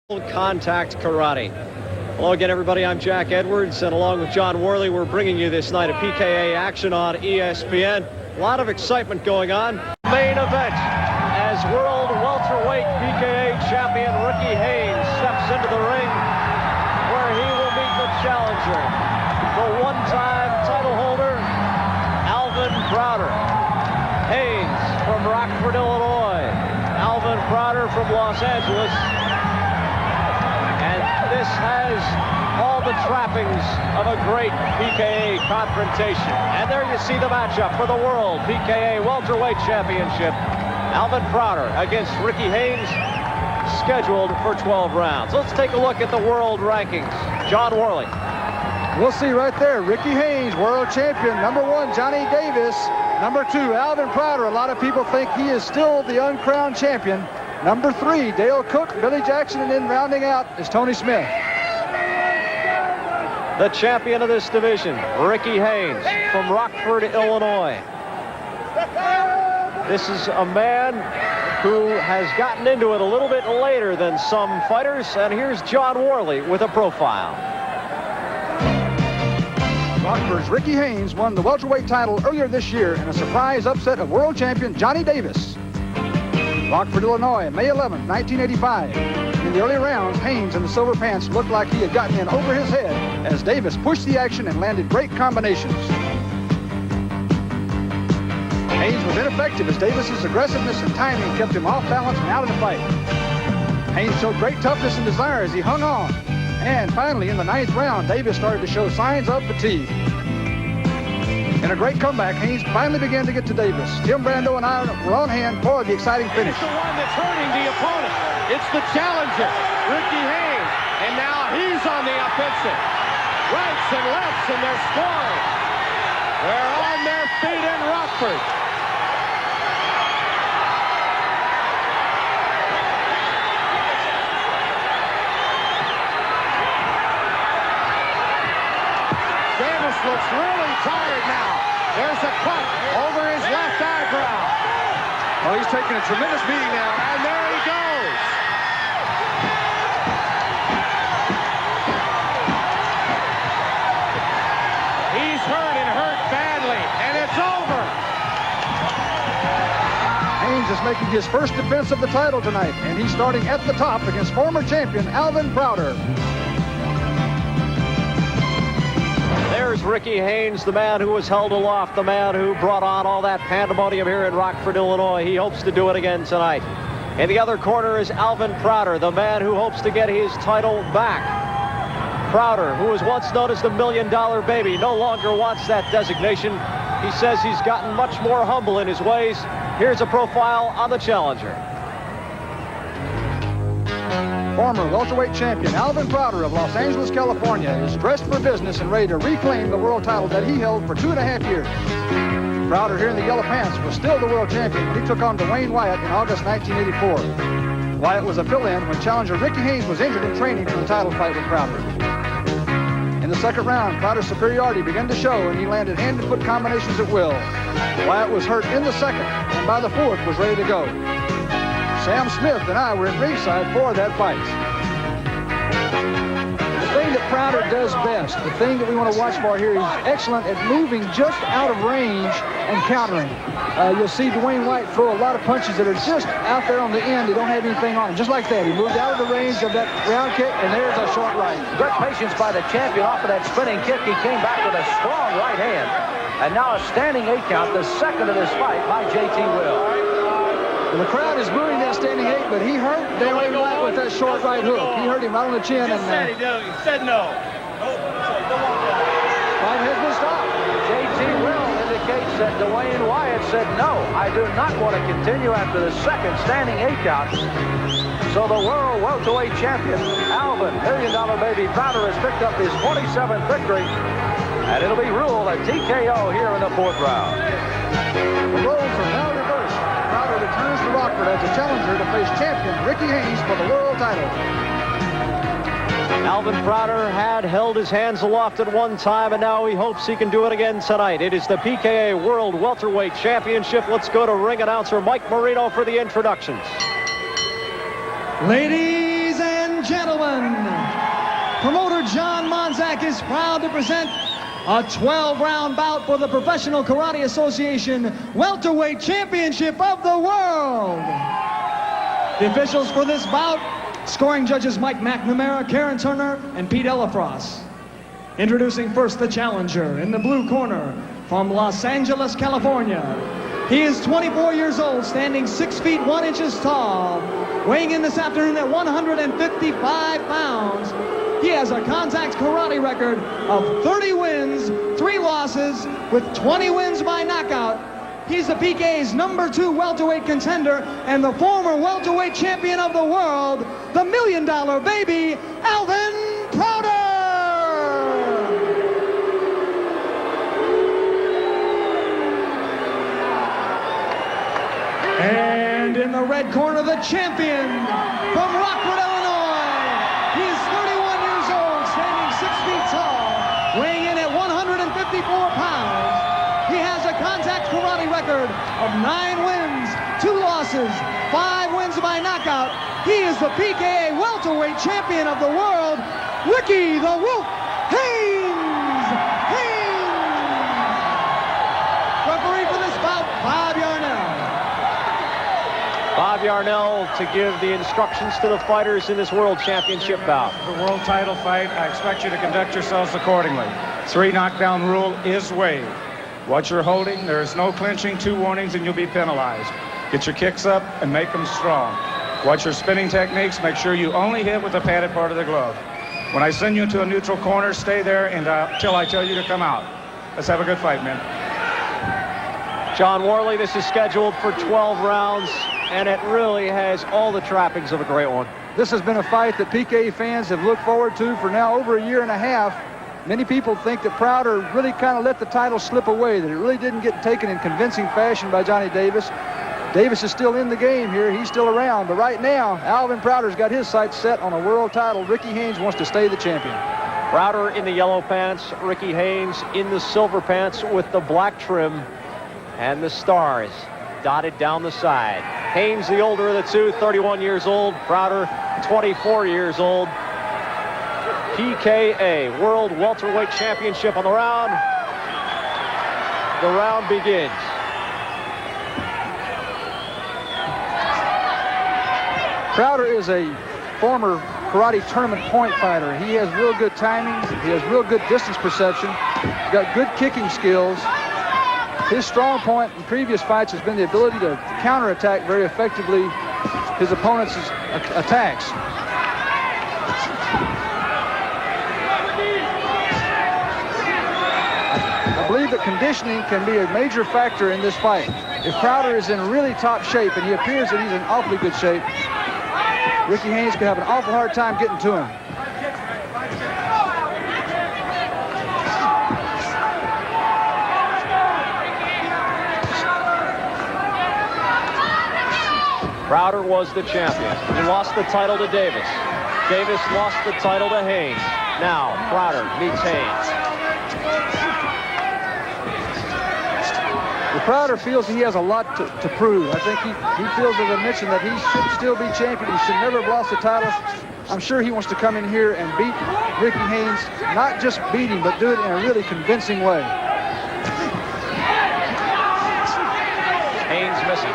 Contact Karate. Hello again, everybody. I'm Jack Edwards, and along with John Worley, we're bringing you this night of PKA action on ESPN. A lot of excitement going on. Main event as World Welterweight PKA champion Ricky Haynes steps into the ring where he will meet the challenger, the one-time title holder, Alvin Browder. Haynes from Rockford, Illinois. Alvin Browder from Los Angeles. This has all the trappings of a great PKA confrontation. And there you see the matchup for the World PKA Welterweight Championship. Alvin Browder against Ricky Haynes, scheduled for 12 rounds. Let's take a look at the world rankings. John Worley. We'll see right there. Ricky Haynes, world champion. Number 1, Johnny Davis. Number 2, Alvin Browder. A lot of people think he is still the uncrowned champion. Number 3, Dale Cook, Billy Jackson, and then rounding out is Tony Smith. The champion of this division, Ricky Haynes from Rockford, Illinois. This is a man who has gotten into it a little bit later than some fighters, and here's John Worley with a profile. Rockford's Ricky Haynes won the welterweight title earlier this year in a surprise upset of world champion Johnny Davis. Rockford, Illinois, May 11, 1985. In the early rounds, Haynes in the silver pants looked like he had gotten in over his head as Davis pushed the action and landed great combinations. Haynes was ineffective as Davis's aggressiveness and timing kept him off balance and out of the fight. Haynes showed great toughness and desire as he hung on. And finally, in the 9th round, Davis started to show signs of fatigue. In a great comeback, Haynes finally began to get to Davis. Tim Brando and I were on hand for the exciting finish. It's the one that's hurting the opponent. It's the challenger, Ricky Haynes. And now he's on the offensive. Rights and lefts, and they're scoring. They're on their feet in Rockford. Davis looks really tired now. There's a cut over his left eyebrow. Oh, he's taking a tremendous beating now. And there he goes. He's hurt and hurt badly, and it's over. Haynes is making his first defense of the title tonight, and he's starting at the top against former champion Alvin Browder. There's Ricky Haynes, the man who was held aloft, the man who brought on all that pandemonium here in Rockford, Illinois. He hopes to do it again tonight. In the other corner is Alvin Browder, the man who hopes to get his title back. Browder, who was once known as the $1 Million Baby, no longer wants that designation. He says he's gotten much more humble in his ways. Here's a profile on the challenger. Former welterweight champion Alvin Browder of Los Angeles, California is dressed for business and ready to reclaim the world title that he held for 2.5 years. Browder, here in the yellow pants, was still the world champion when he took on Dwayne Wyatt in August 1984. Wyatt was a fill-in when challenger Ricky Haynes was injured in training for the title fight with Browder. In the second round, Browder's superiority began to show, and he landed hand and foot combinations at will. Wyatt was hurt in the second, and by the fourth was ready to go. Sam Smith and I were at ringside for that fight. The thing that Browder does best, the thing that we want to watch for here, he's excellent at moving just out of range and countering. You'll see Dwayne Wyatt throw a lot of punches that are just out there on the end. They don't have anything on them. Just like that. He moved out of the range of that round kick, and there's a short right. Good patience by the champion off of that spinning kick. He came back with a strong right hand. And now a standing 8 count, the second of this fight by J.T. Will. Well, the crowd is booing that standing 8, but he hurt Dwayne Wyatt with that short right hook. He hurt him right on the chin. He said no. Fight has been stopped. J.T. Will indicates that Dwayne Wyatt said, no, I do not want to continue after the second standing 8 count. So the world welterweight champion, Alvin, $1 Million Baby Browder, has picked up his 27th victory. And it'll be ruled a TKO here in the 4th round. The roles are now reversed. Browder returns to Rockford as a challenger to face champion Ricky Haynes for the world title. Alvin Browder had held his hands aloft at one time, and now he hopes he can do it again tonight. It is the PKA World Welterweight Championship. Let's go to ring announcer Mike Marino for the introductions. Ladies and gentlemen. is proud to present a 12-round bout for the Professional Karate Association Welterweight Championship of the World. The officials for this bout, scoring judges Mike McNamara, Karen Turner, and Pete Elafrost. Introducing first the challenger in the blue corner from Los Angeles, California. He is 24 years old, standing 6 feet 1 inches tall, weighing in this afternoon at 155 pounds. He has a contact karate record of 30 wins, 3 losses, with 20 wins by knockout. He's the PKA's #2 welterweight contender and the former welterweight champion of the world, the $1 Million Baby, Alvin Prouder. And in the red corner, the champion from Rockford, Illinois. He is 31 years old, standing 6 feet tall, weighing in at 154 pounds. He has a contact karate record of 9 wins, 2 losses, 5 wins by knockout. He is the PKA welterweight champion of the world, Ricky the Wolf Haynes. Referee for this bout, Bob Yarnell. Bob Yarnell to give the instructions to the fighters in this World Championship bout. The world title fight, I expect you to conduct yourselves accordingly. 3 knockdown rule is waived. What you're holding, there is no clinching, 2 warnings, and you'll be penalized. Get your kicks up and make them strong. Watch your spinning techniques. Make sure you only hit with the padded part of the glove. When I send you into a neutral corner, stay there until I tell you to come out. Let's have a good fight, men. John Worley, this is scheduled for 12 rounds, and it really has all the trappings of a great one. This has been a fight that PKA fans have looked forward to for now over a year and a half. Many people think that Prouder really kind of let the title slip away, that it really didn't get taken in convincing fashion by Johnny Davis. Davis is still in the game here. He's still around. But right now, Alvin Prouder's got his sights set on a world title. Ricky Haynes wants to stay the champion. Prouder in the yellow pants, Ricky Haynes in the silver pants with the black trim and the stars dotted down the side. Haynes, the older of the two, 31 years old. Prouder, 24 years old. PKA World Welterweight Championship on the round. The round begins. Prouder is a former karate tournament point fighter. He has real good timing. He has real good distance perception. He's got good kicking skills. His strong point in previous fights has been the ability to counterattack very effectively his opponent's attacks. I believe that conditioning can be a major factor in this fight. If Prouder is in really top shape, and he appears that he's in awfully good shape, Ricky Haynes could have an awful hard time getting to him. Prouder was the champion. He lost the title to Davis. Davis lost the title to Haynes. Now, Prouder meets Haynes. The Prouder feels he has a lot to prove. I think he feels, as I mentioned, that he should still be champion. He should never have lost the title. I'm sure he wants to come in here and beat Ricky Haynes. Not just beat him, but do it in a really convincing way. Haynes missing.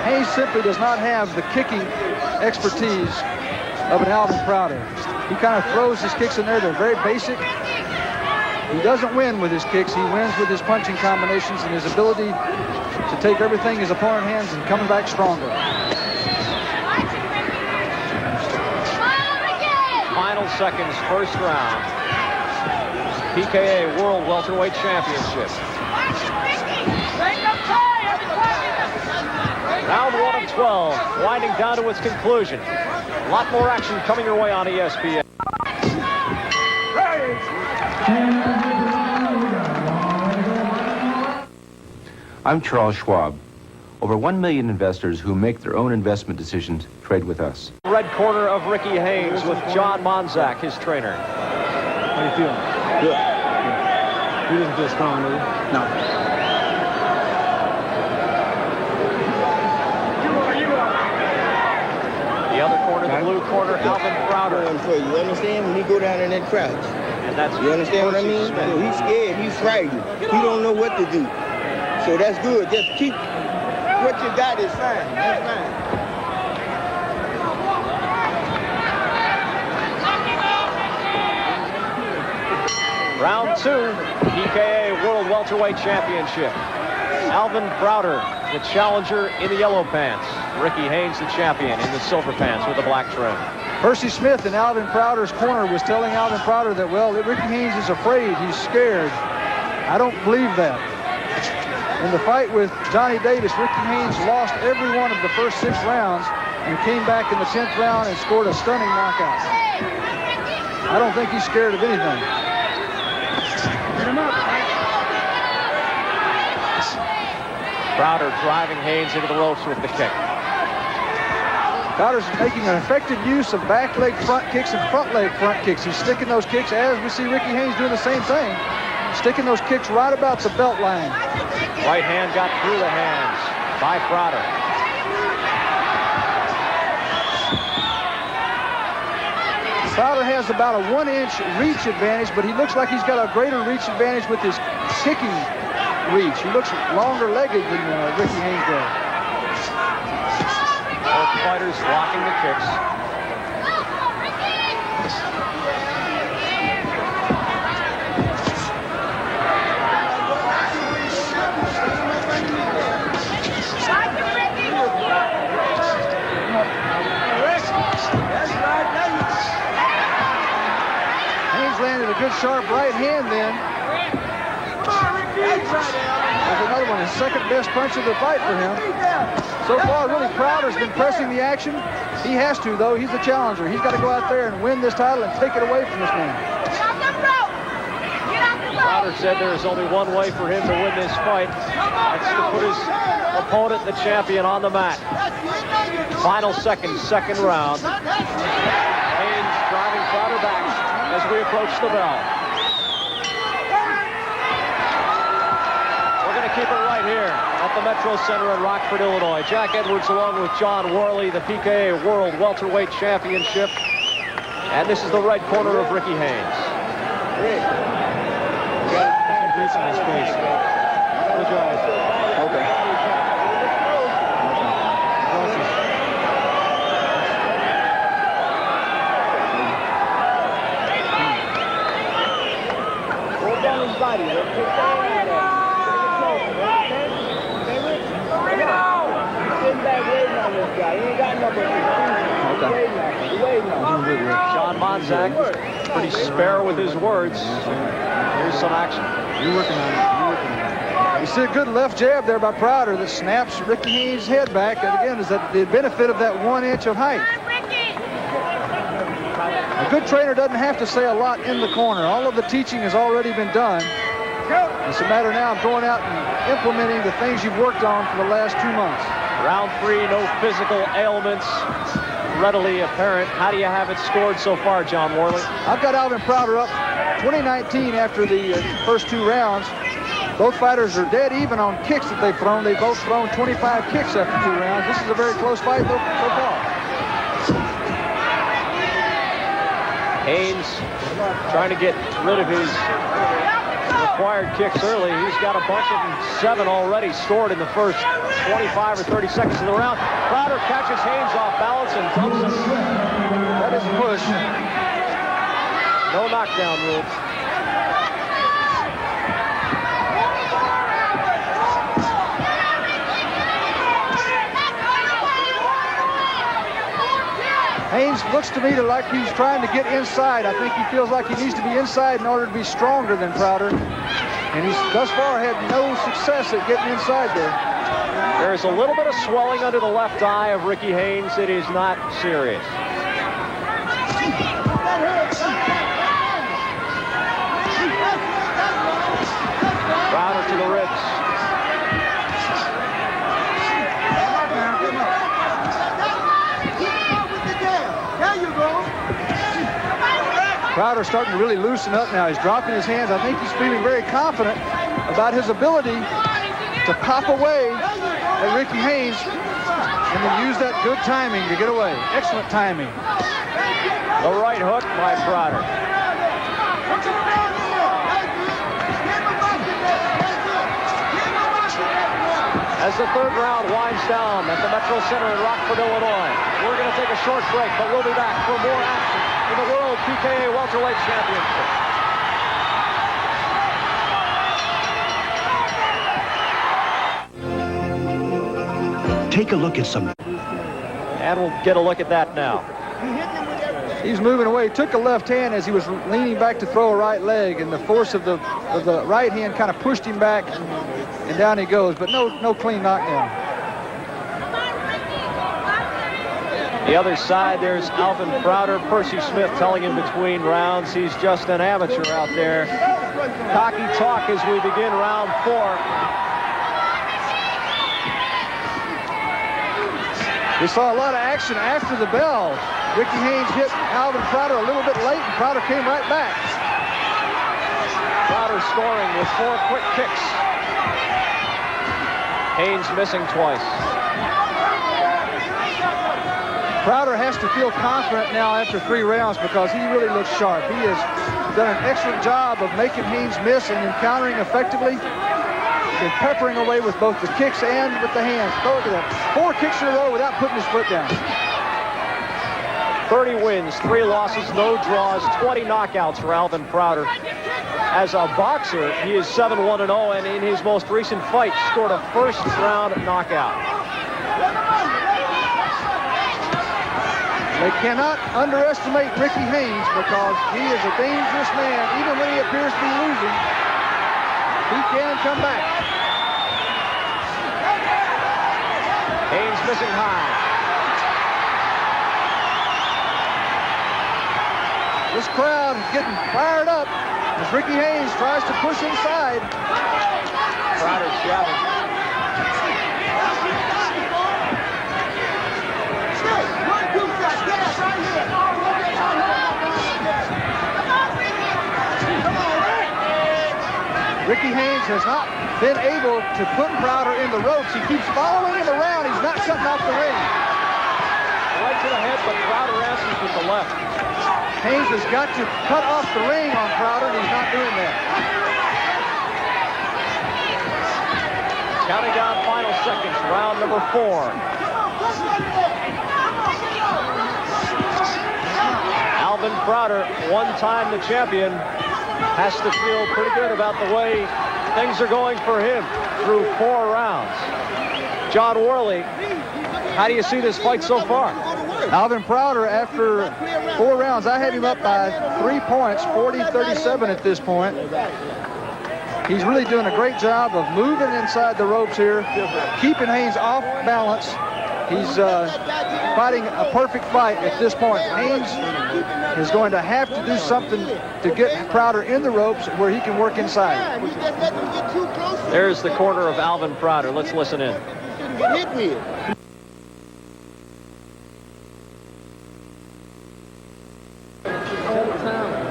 Haynes simply does not have the kicking expertise of an Alvin Prouder. He kind of throws his kicks in there. They're very basic. He doesn't win with his kicks. He wins with his punching combinations and his ability to take everything his opponent hands and coming back stronger. Final seconds, first round. PKA World Welterweight Championship. Round 1 of 12, winding down to its conclusion. A lot more action coming your way on ESPN. I'm Charles Schwab. Over 1 million investors who make their own investment decisions trade with us. Red corner of Ricky Haynes with John Monzak, his trainer. How you feeling? Good. He doesn't feel strong, does he? No. The other corner, the blue corner, Alvin Crowder. For you understand? When he go down in that crouch. And that's you understand what I mean? So he's scared, he's frightened. He don't know what to do. So that's good. Just keep what you got is fine. That's fine. Round 2, PKA World Welterweight Championship. Alvin Crowder, the challenger in the yellow pants. Ricky Haynes, the champion in the silver pants with the black trim. Percy Smith in Alvin Crowder's corner was telling Alvin Crowder that, well, Ricky Haynes is afraid, he's scared. I don't believe that. In the fight with Johnny Davis, Ricky Haynes lost every one of the first 6 rounds and came back in the 10th round and scored a stunning knockout. I don't think he's scared of anything. Get him up. Crowder driving Haynes into the ropes with the kick. Crowder's making an effective use of back leg front kicks and front leg front kicks. He's sticking those kicks, as we see Ricky Haynes doing the same thing, sticking those kicks right about the belt line. Right hand got through the hands by Crowder. Crowder has about a 1-inch reach advantage, but he looks like he's got a greater reach advantage with his kicking reach. He looks longer-legged than Ricky Haynes does. Both fighters blocking the kicks. Haynes landed a good sharp right hand then. There's another one, his second best punch of the fight for him. So far, really, Crowder's been pressing the action. He has to, though. He's the challenger. He's got to go out there and win this title and take it away from this man. Crowder said there is only one way for him to win this fight. That's to put his opponent, the champion, on the mat. Final seconds, second round. Haynes driving Crowder back as we approach the bell. Keep it right here at the Metro Center in Rockford, Illinois. Jack Edwards along with John Worley, the PKA World Welterweight Championship. And this is the red corner of Ricky Haynes. Okay. Hold down his body. John Monzak, pretty spare with his words. Here's some action. You're working on it. You see a good left jab there by Crowder that snaps Ricky Haynes' head back. And again, is that the benefit of that 1 inch of height. A good trainer doesn't have to say a lot in the corner. All of the teaching has already been done. It's a matter now of going out and implementing the things you've worked on for the last 2 months. Round 3, no physical ailments readily apparent. How do you have it scored so far, John Worley? I've got Alvin Crowder up 20-19 after the first 2 rounds. Both fighters are dead even on kicks that they've thrown. They've both thrown 25 kicks after 2 rounds. This is a very close fight so far. Haynes trying to get rid of his required kicks early. He's got a bunch of them, 7 already scored in the first 25 or 30 seconds of the round. Crowder catches Haynes off balance and dumps him. That is a push. No knockdown rule. Haynes looks to me like he's trying to get inside. I think he feels like he needs to be inside in order to be stronger than Crowder. And he's thus far had no success at getting inside there. There's a little bit of swelling under the left eye of Ricky Haynes. It is not serious. Crowder to the ribs. Crowder's starting to really loosen up now. He's dropping his hands. I think he's feeling very confident about his ability to pop away at Ricky Haynes. and then use that good timing to get away. Excellent timing. The right hook by Crowder. As the third round winds down at the Metro Center in Rockford, Illinois, we're going to take a short break, but we'll be back for more action in the World PKA Welterweight Championship. Take a look at some. And we'll get a look at that now. He's moving away. He took a left hand as he was leaning back to throw a right leg, and the force of the right hand kind of pushed him back, and down he goes. But no clean knockdown. The other side, there's Alvin Crowder. Percy Smith telling him between rounds he's just an amateur out there. Cocky talk as we begin round 4. We saw a lot of action after the bell. Ricky Haynes hit Alvin Crowder a little bit late, and Crowder came right back. Crowder scoring with 4 quick kicks. Haynes missing twice. Crowder has to feel confident now after 3 rounds because he really looks sharp. He has done an excellent job of making Haynes miss and then countering effectively. And peppering away with both the kicks and with the hands. Look at that. 4 kicks in a row without putting his foot down. 30 wins, 3 losses, no draws, 20 knockouts for Alvin Crowder. As a boxer, he is 7-1-0, and in his most recent fight, scored a first-round knockout. They cannot underestimate Ricky Haynes because he is a dangerous man. Even when he appears to be losing, he can come back. Haynes missing high. This crowd is getting fired up as Ricky Haynes tries to push inside. Crowder jabbing. Ricky Haynes has not been able to put Crowder in the ropes. He keeps following him around. He's not cutting off the ring. Right to the head, but Crowder answers with the left. Haynes has got to cut off the ring on Crowder, and he's not doing that. Counting down final seconds, round number 4. Alvin Crowder, 1-time the champion, has to feel pretty good about the way things are going for him through 4 rounds. John Worley, how do you see this fight so far? Alvin Crowder, after 4 rounds, I have him up by 3 points, 40-37 at this point. He's really doing a great job of moving inside the ropes here, keeping Haynes off balance. He's fighting a perfect fight at this point. Haynes is going to have to do something to get Crowder in the ropes where he can work inside. There's the corner of Alvin Crowder. Let's listen in. Hit me.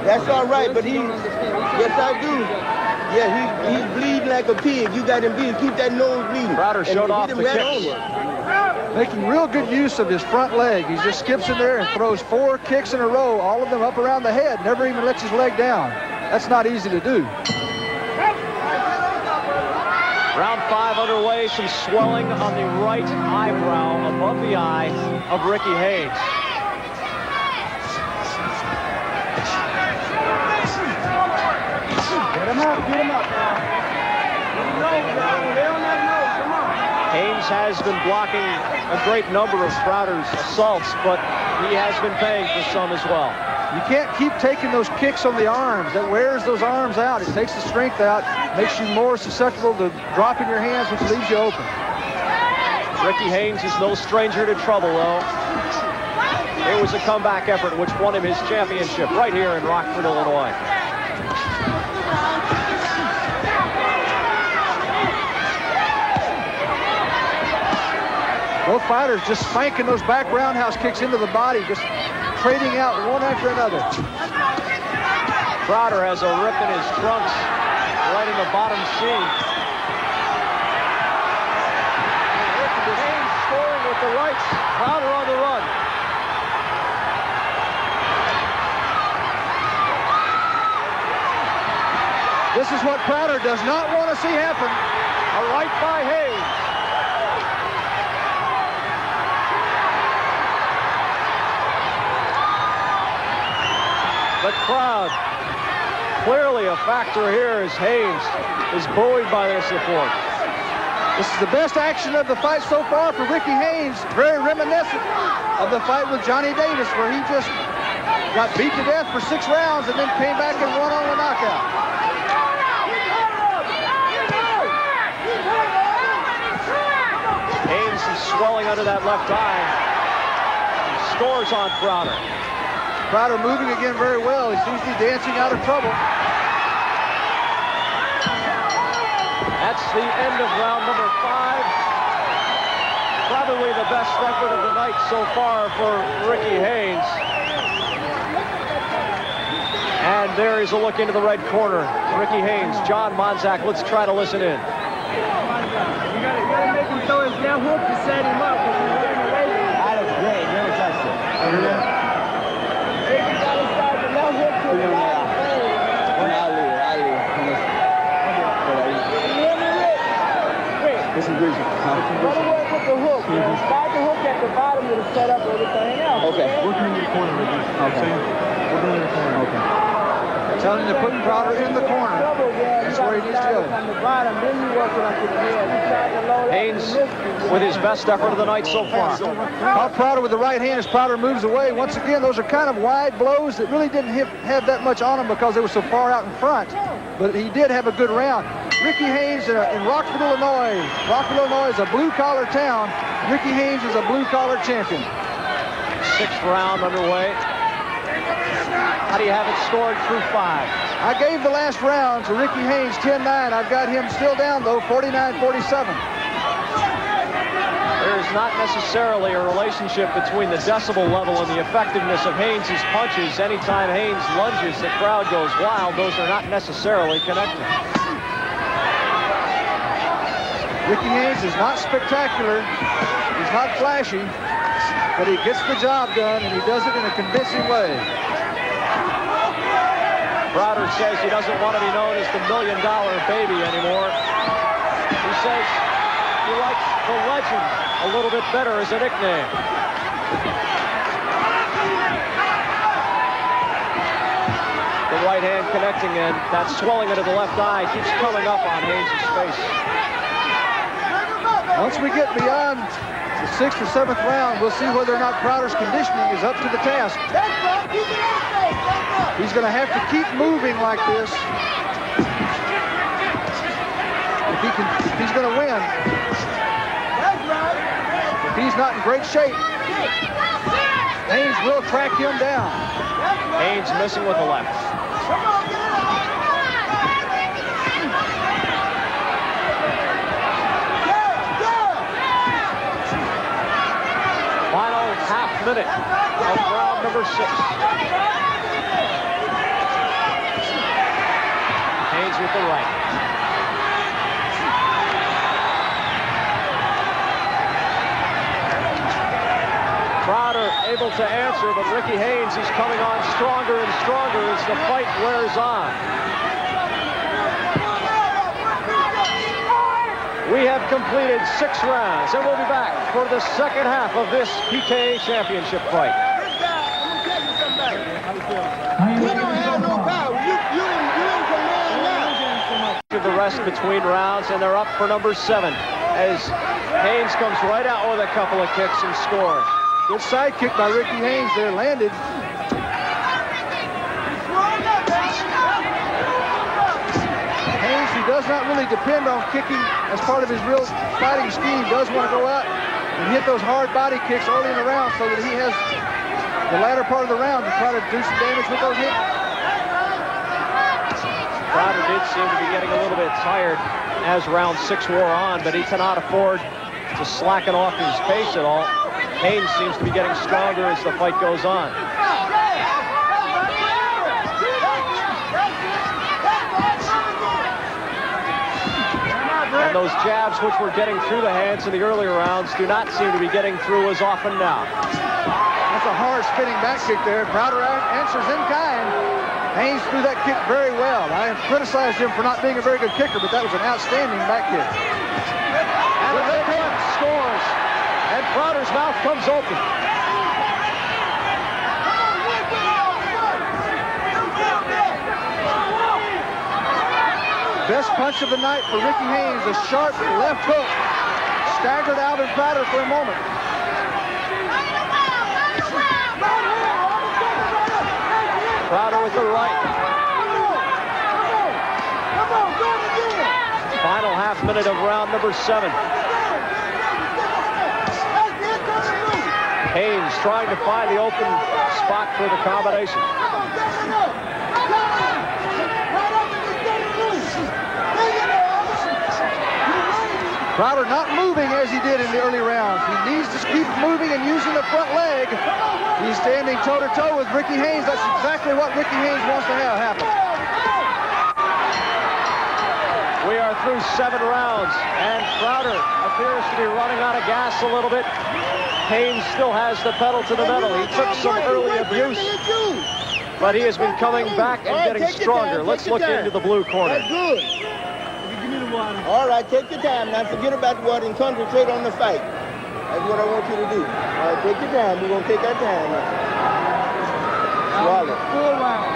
That's all right, but yes, I do. Yeah, he's bleeding like a pig. You got him bleeding. Keep that nose bleeding. Crowder showed off the kicks. Making real good use of his front leg. He just skips in there and throws 4 kicks in a row, all of them up around the head, never even lets his leg down. That's not easy to do. Round 5 underway, some swelling on the right eyebrow above the eye of Ricky Haynes. Get him up, get him up. Haynes has been blocking a great number of Crowder's assaults, but he has been paying for some as well. You can't keep taking those kicks on the arms. That wears those arms out. It takes the strength out, makes you more susceptible to dropping your hands, which leaves you open. Ricky Haynes is no stranger to trouble, though. It was a comeback effort which won him his championship right here in Rockford, Illinois. Both fighters just spanking those back roundhouse kicks into the body, just trading out one after another. Crowder has a rip in his trunks right in the bottom seam. Haynes scoring with the rights. Crowder on the run. This is what Crowder does not want to see happen. A right by Haynes. The crowd clearly a factor here as Haynes is buoyed by their support. This is the best action of the fight so far for Ricky Haynes. Very reminiscent of the fight with Johnny Davis, where he just got beat to death for 6 rounds and then came back and won on the knockout. Haynes is swelling under that left eye. He scores on Crowder. Crowder moving again very well. He seems to be dancing out of trouble. That's the end of round number 5. Probably the best effort of the night so far for Ricky Haynes. And there is a look into the red corner. Ricky Haynes, John Monzak, let's try to listen in. You gotta make him throw his left hook to set him up because he's running away. That was great. Never touched it. If you gotta start the left hook to the right. This is Breezy. Gotta work with the hook. Start the hook at the bottom to set up everything else. Okay. Working in your corner, Ricky. Okay. Working in your corner. Okay. Telling him to put Crowder in the corner. That's where he needs to go. From the bottom, then you work it up to the head. Haynes with his best effort of the night so far. Caught Crowder with the right hand as Crowder moves away. Once again, those are kind of wide blows that really didn't have that much on him because they were so far out in front. But he did have a good round. Ricky Haynes in Rockford, Illinois. Rockford, Illinois is a blue-collar town. Ricky Haynes is a blue-collar champion. 6th round underway. How do you have it scored through 5? I gave the last round to Ricky Haynes 10-9. I've got him still down, though, 49-47. There's not necessarily a relationship between the decibel level and the effectiveness of Haynes' punches. Anytime Haynes lunges, the crowd goes wild. Those are not necessarily connected. Ricky Haynes is not spectacular. He's not flashy, but he gets the job done, and he does it in a convincing way. Crowder says he doesn't want to be known as the $1 million baby anymore. He says he likes the legend a little bit better as a nickname. The right hand connecting, and that swelling into the left eye keeps coming up on Haynes' face. Once we get beyond the 6th or 7th round, we'll see whether or not Crowder's conditioning is up to the task. He's going to have to keep moving like this if he's going to win. If he's not in great shape, Haynes will track him down. Haynes missing with the left. Final half minute of round number 6. Haynes with the right. Crowder able to answer, but Ricky Haynes is coming on stronger and stronger as the fight wears on. We have completed 6 rounds, and we'll be back for the second half of this PKA championship fight. You don't have no power. You in command now. The rest between rounds, and they're up for number 7 as Haynes comes right out with a couple of kicks and scores. Good side kick by Ricky Haynes there, landed. Haynes, who does not really depend on kicking as part of his real fighting scheme, does want to go out and hit those hard body kicks early in the round so that he has the latter part of the round to try to do some damage with those hits. Crowder did seem to be getting a little bit tired as round 6 wore on, but he cannot afford to slacken off his pace at all. Haynes seems to be getting stronger as the fight goes on. And those jabs which were getting through the hands in the earlier rounds do not seem to be getting through as often now. That's a hard spinning back kick there. Crowder answers in kind. Haynes threw that kick very well. I criticized him for not being a very good kicker, but that was an outstanding back kick. And the big one scores. And Crowder's mouth comes open. Best punch of the night for Ricky Haynes, a sharp left hook. Staggered Alvin Crowder for a moment. Crowder with the right. Final half minute of round number 7. Haynes trying to find the open spot for the combination. Crowder not moving as he did in the early rounds. He needs to keep moving and using the front leg. He's standing toe-to-toe with Ricky Haynes. That's exactly what Ricky Haynes wants to have happen. We are through 7 rounds, and Crowder appears to be running out of gas a little bit. Haynes still has the pedal to the metal. He took some early abuse, but he has been coming back and getting stronger. Let's look into the blue corner. That's good. All right, take your time. Now forget about the water and concentrate on the fight. That's what I want you to do. All right, take your time. We're going to take our time now. Swallow. 4 rounds,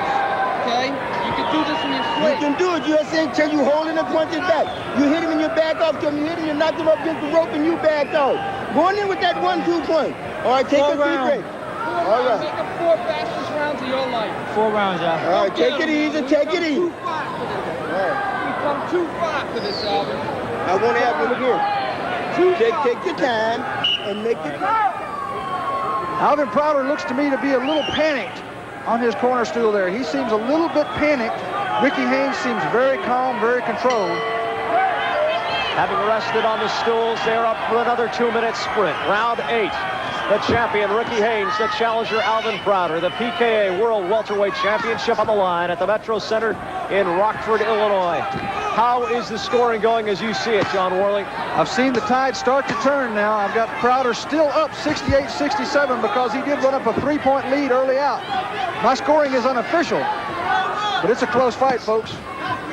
okay? You can do this when you're You sweating. can do it. You saying till you holding the punches back. You hit him and you back off to him. You hit him, you knock him up against the rope and you back off. Going in with that 1-2 punch. All right, take a deep breath. All right. Make the 4 fastest rounds of your life. 4 rounds, y'all. All right, take it easy. Take it easy. Come 2-5 for this, Alvin. I want to have you look here. Take your time and make it. Alvin Crowder looks to me to be a little panicked on his corner stool there. He seems a little bit panicked. Ricky Haynes seems very calm, very controlled. Having rested on the stools, they're up for another 2-minute sprint. Round 8. The champion, Ricky Haynes, the challenger, Alvin Crowder. The PKA World Welterweight Championship on the line at the Metro Center in Rockford, Illinois. How is the scoring going as you see it, John Worley? I've seen the tide start to turn now. I've got Crowder still up 68-67 because he did run up a 3-point lead early out. My scoring is unofficial, but it's a close fight, folks.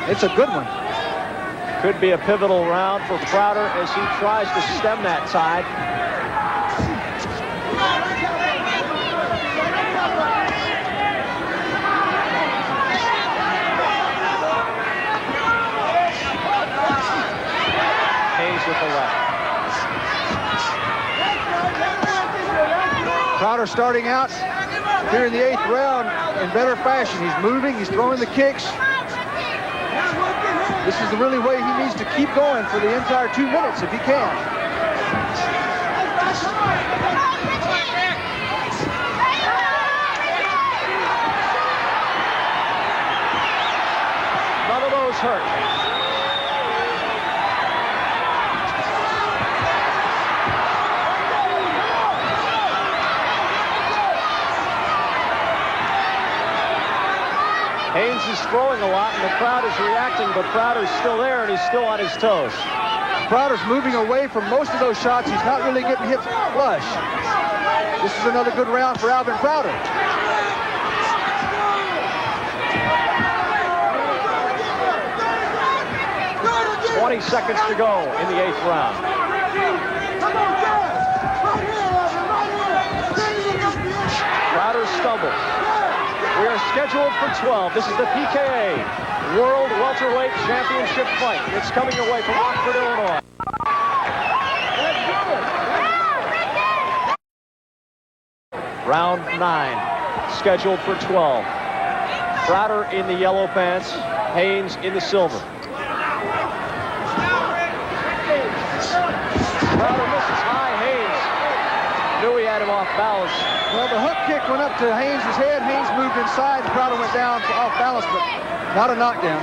It's a good one. Could be a pivotal round for Crowder as he tries to stem that tide. Haynes with the left. Crowder starting out here in the 8th round in better fashion. He's moving, he's throwing the kicks. This is the really way he needs to keep going for the entire 2 minutes if he can. None of those hurt. Haynes is throwing a lot, and the crowd is reacting, but Crowder's still there, and he's still on his toes. Crowder's moving away from most of those shots. He's not really getting hit flush. This is another good round for Alvin Crowder. 20 seconds to go in the 8th round. Crowder stumbles. We are scheduled for 12. This is the PKA World Welterweight Championship fight. It's coming your way from Rockford, Illinois. Round 9, scheduled for 12. Crowder in the yellow pants, Haynes in the silver. Crowder misses high. Haynes knew he had him off balance. Well, the hook kick went up to Haynes' head. Haynes moved inside. Crowder went down off balance, but not a knockdown.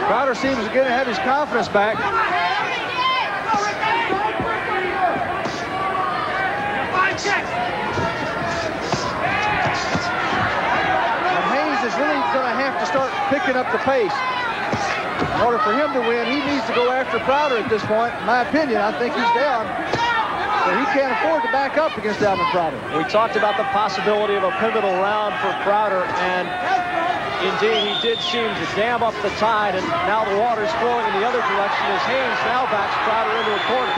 Crowder seems to get to have his confidence back. And Haynes is really going to have to start picking up the pace. In order for him to win, he needs to go after Crowder at this point. In my opinion, I think he's down. So he can't afford to back up against Alvin Crowder. We talked about the possibility of a pivotal round for Crowder, and indeed he did seem to dam up the tide, and now the water's flowing in the other direction as Haynes now backs Crowder into a corner.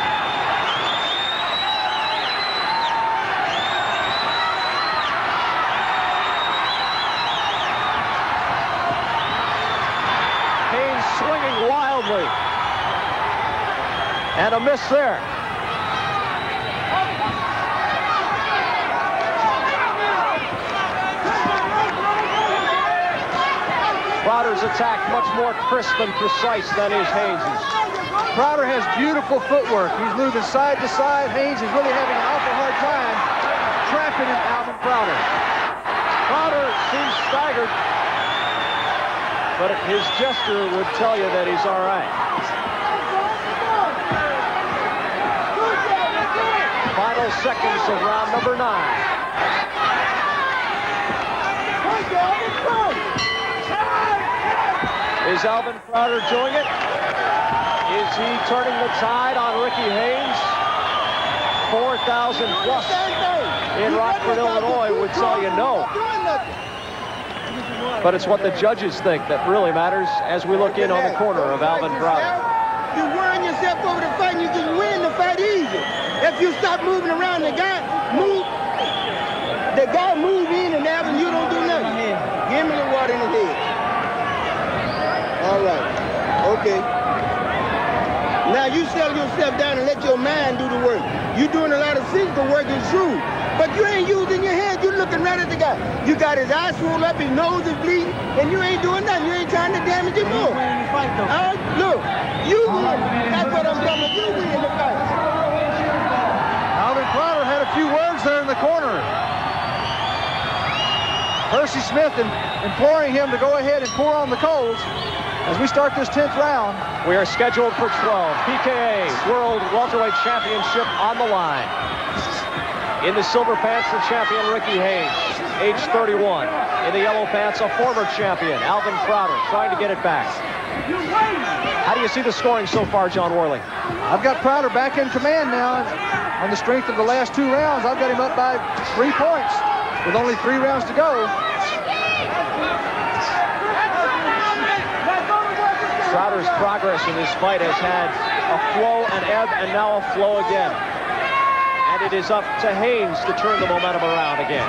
Haynes swinging wildly. And a miss there. Crowder's attack much more crisp and precise than is Haynes's. Crowder has beautiful footwork. He's moving side to side. Haynes is really having an awful hard time trapping Alvin Crowder. Crowder seems staggered, but his gesture would tell you that he's all right. Final seconds of round number 9. Is Alvin Crowder doing it? Is he turning the tide on Ricky Haynes? 4,000 plus in Rockford, Illinois would tell you no. But it's what the judges think that really matters as we look in on the corner of Alvin Crowder. You worrying yourself over the fight, you can win the fight easy. If you stop moving around, the guy move in and out and you don't do nothing. Give me the water in the head. All right. Okay. Now you settle yourself down and let your mind do the work. You're doing a lot of physical work, it's true. But you ain't using your head. You're looking right at the guy. You got his eyes swollen up, his nose is bleeding, and you ain't doing nothing. You ain't trying to damage him more. Look, you win. That's what I'm talking about. You win the fight. Alvin Crowder had a few words there in the corner. Percy Smith imploring him to go ahead and pour on the coals as we start this 10th round. We are scheduled for 12. PKA World Welterweight Championship on the line. In the silver pants, the champion Ricky Haynes, age 31. In the yellow pants, a former champion, Alvin Crowder, trying to get it back. How do you see the scoring so far, John Worley? I've got Crowder back in command now. On the strength of the last 2 rounds, I've got him up by 3 points with only 3 rounds to go. Crowder's progress in this fight has had a flow, an ebb, and now a flow again. And it is up to Haynes to turn the momentum around again.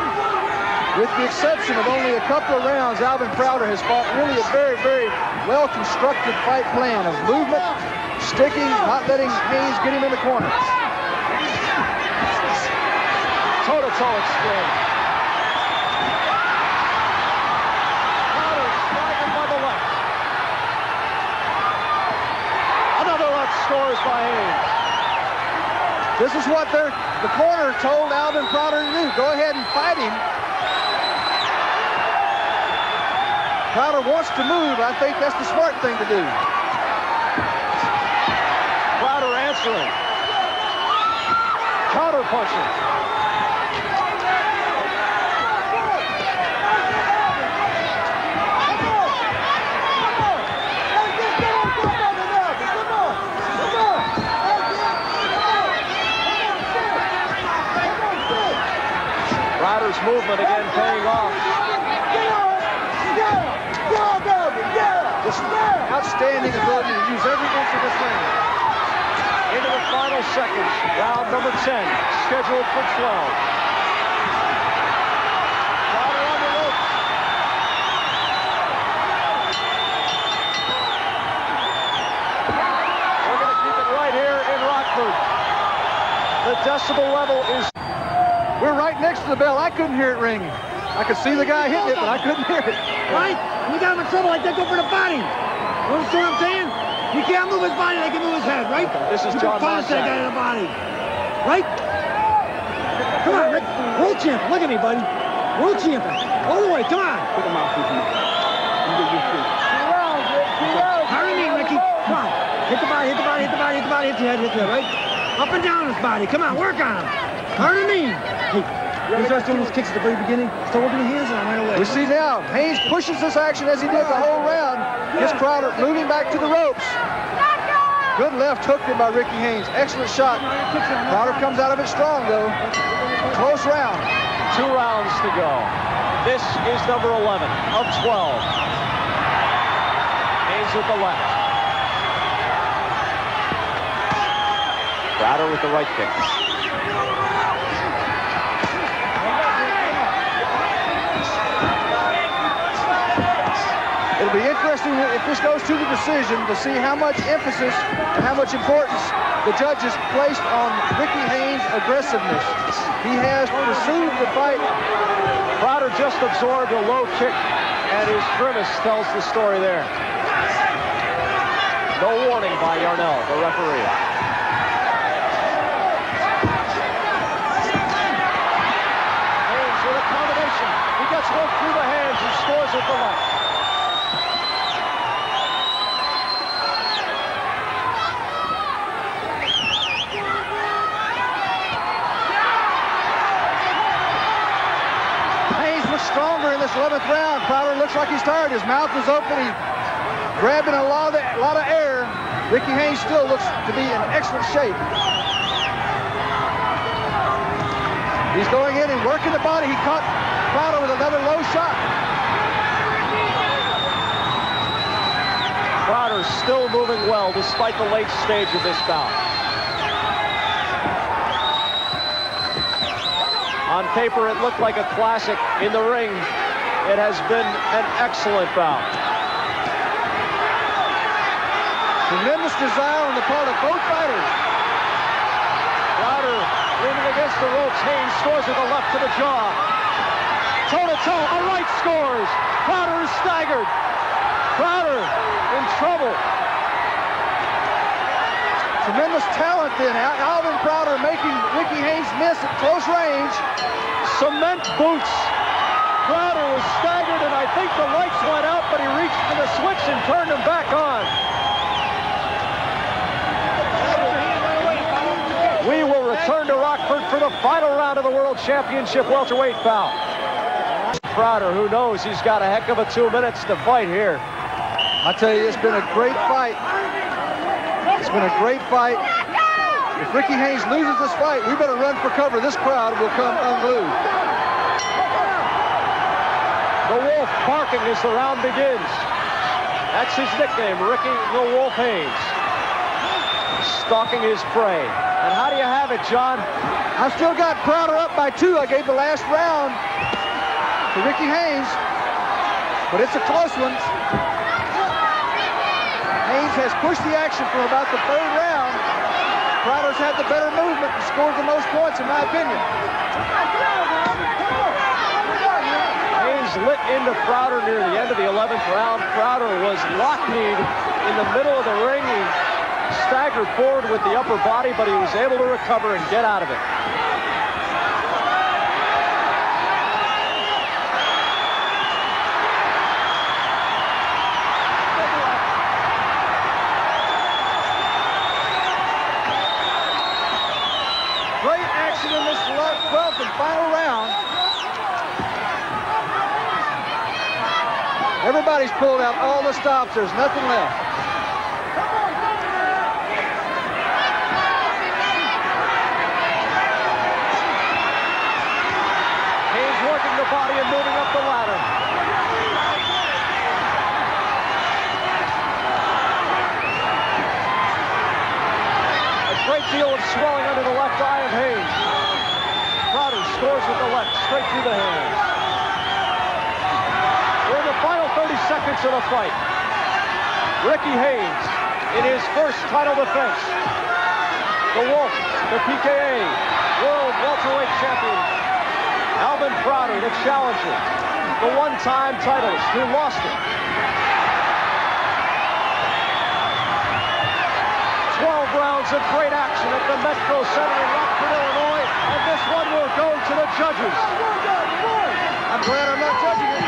With the exception of only a couple of rounds, Alvin Crowder has fought really a very, very well-constructed fight plan of movement, sticking, not letting Haynes get him in the corner. Toe-to-toe exchange. Crowder striking by the left. Another left scores by Haynes. This is what the corner told Alvin Crowder to do. Go ahead and fight him. Crowder wants to move. I think that's the smart thing to do. Crowder answering. Counter punching. Crowder's movement again paying off. Just outstanding ability to use every inch of this ring. Into the final seconds, round number 10, scheduled for 12. Crowder on the ropes. We're going to keep it right here in Rockford. The decibel level is... We're right next to the bell. I couldn't hear it ring. I could see the guy hitting it, but I couldn't hear it. Right? When you got him in trouble like that, go for the body. You understand what I'm saying? You can't move his body, they can move his head, right? This is you John can punish that guy in the body. Right? Come on, Rick. World champion. Look at me, buddy. World champion. All the way. Come on. Put him out, put him out. Hurry me, Ricky. Come on. Hit the body, hit the body, hit the body, hit the body, hit the head, hit the head, right? Up and down his body. Come on, work on him. Pardon me. Hey, you start throwing those kicks at the very beginning. Start working the hands on right away. We see now, Haynes pushes this action as he did the whole round. Gets Crowder moving back to the ropes. Good left hook in by Ricky Haynes. Excellent shot. Crowder comes out of it strong, though. Close round. 2 rounds to go. This is number 11 of 12. Haynes with the left. Crowder with the right kick. It'll be interesting if this goes to the decision to see how much emphasis and how much importance the judges placed on Ricky Haynes' aggressiveness. He has pursued the fight. Crowder just absorbed a low kick, and his grimace tells the story there. No warning by Yarnell, the referee. Haynes with a combination. He gets one through the hands and scores with the left. Stronger in this 11th round. Crowder looks like he's tired. His mouth is open. He's grabbing a lot of air. Ricky Haynes still looks to be in excellent shape. He's going in and working the body. He caught Crowder with another low shot. Crowder still moving well despite the late stage of this bout. On paper, it looked like a classic. In the ring, it has been an excellent bout. Tremendous desire on the part of both fighters. Crowder leaning against the ropes. Haynes scores with a left to the jaw. Toe-to-toe, a right scores. Crowder is staggered. Crowder in trouble. Tremendous talent then. Alvin Crowder making Ricky Haynes miss at close range. Cement boots. Crowder was staggered, and I think the lights went out, but he reached for the switch and turned them back on. We will return to Rockford for the final round of the World Championship welterweight bout. Crowder, who knows he's got a heck of a 2 minutes to fight here. I tell you, it's been a great fight. It's been a great fight. If Ricky Haynes loses this fight, we better run for cover. This crowd will come unglued. The Wolf barking as the round begins. That's his nickname, Ricky the Wolf Haynes. Stalking his prey. And how do you have it, John? I've still got Crowder up by 2. I gave the last round to Ricky Haynes, but it's a close one. Haynes has pushed the action for about the 3rd round. Crowder's had the better movement and scored the most points, in my opinion. Haynes lit into Crowder near the end of the 11th round. Crowder was lock-kneed in the middle of the ring. He staggered forward with the upper body, but he was able to recover and get out of it. In this 12th and final round. Everybody's pulled out all the stops. There's nothing left. Haynes working the body and moving up the ladder. A great deal of swelling under the left eye of Haynes. Crowder scores with the left, straight through the hands. We're in the final 30 seconds of the fight. Ricky Haynes in his first title defense. The Wolf, the PKA World Welterweight Champion. Alvin Crowder, the challenger, the one-time titleist who lost it. 12 rounds of great action at the Metro Center in Rockford, Illinois, and this one will go to the judges. I'm glad I'm not judging it.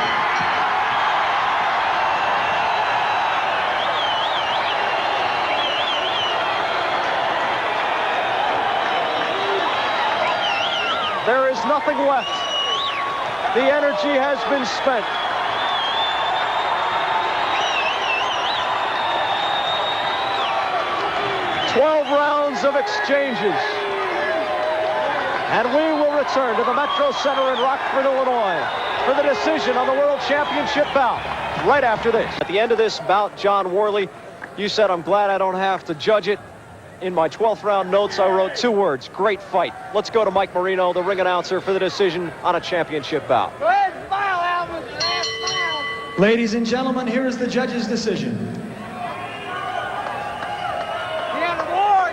nothing left. The energy has been spent. "12 rounds of exchanges. And we will return to the Metro Center in Rockford, Illinois for the decision on the World Championship bout right after this. At the end of this bout, John Worley, you said, "I'm glad I don't have to judge it." In my 12th round notes, I wrote 2 words: great fight. Let's go to Mike Marino, the ring announcer, for the decision on a championship bout. Go ahead and smile, Alvin. Smile. Ladies and gentlemen, here is the judge's decision.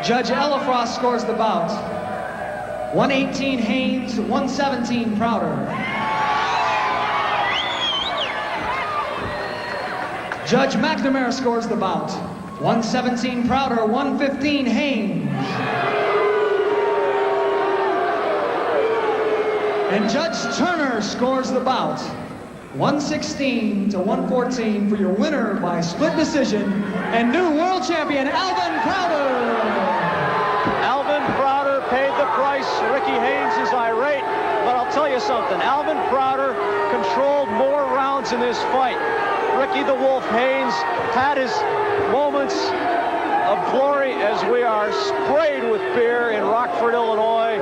Judge Elefrost scores the bout. 118 Haynes, 117 Prouder. Judge McNamara scores the bout. 117 Prouder, 115 Haynes. And Judge Turner scores the bout. 116 to 114 for your winner by split decision and new world champion Alvin Prouder. Alvin Prouder paid the price. Ricky Haynes is irate, but I'll tell you something. Alvin Prouder controlled more rounds in this fight. Ricky the Wolf Haynes had his moments of glory as we are sprayed with beer in Rockford, Illinois.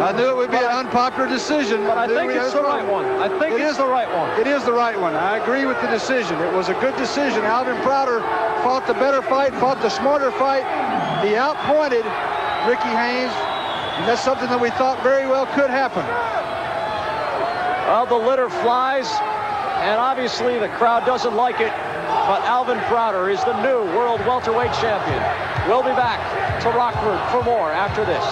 I knew it would be an unpopular decision. But I think it's the right one. I think it's the right one. It is the right one. I agree with the decision. It was a good decision. Alvin Prouder fought the better fight, fought the smarter fight. He outpointed Ricky Haynes, and that's something that we thought very well could happen. Well, the litter flies, and obviously the crowd doesn't like it, but Alvin Prouder is the new world welterweight champion. We'll be back to Rockford for more after this.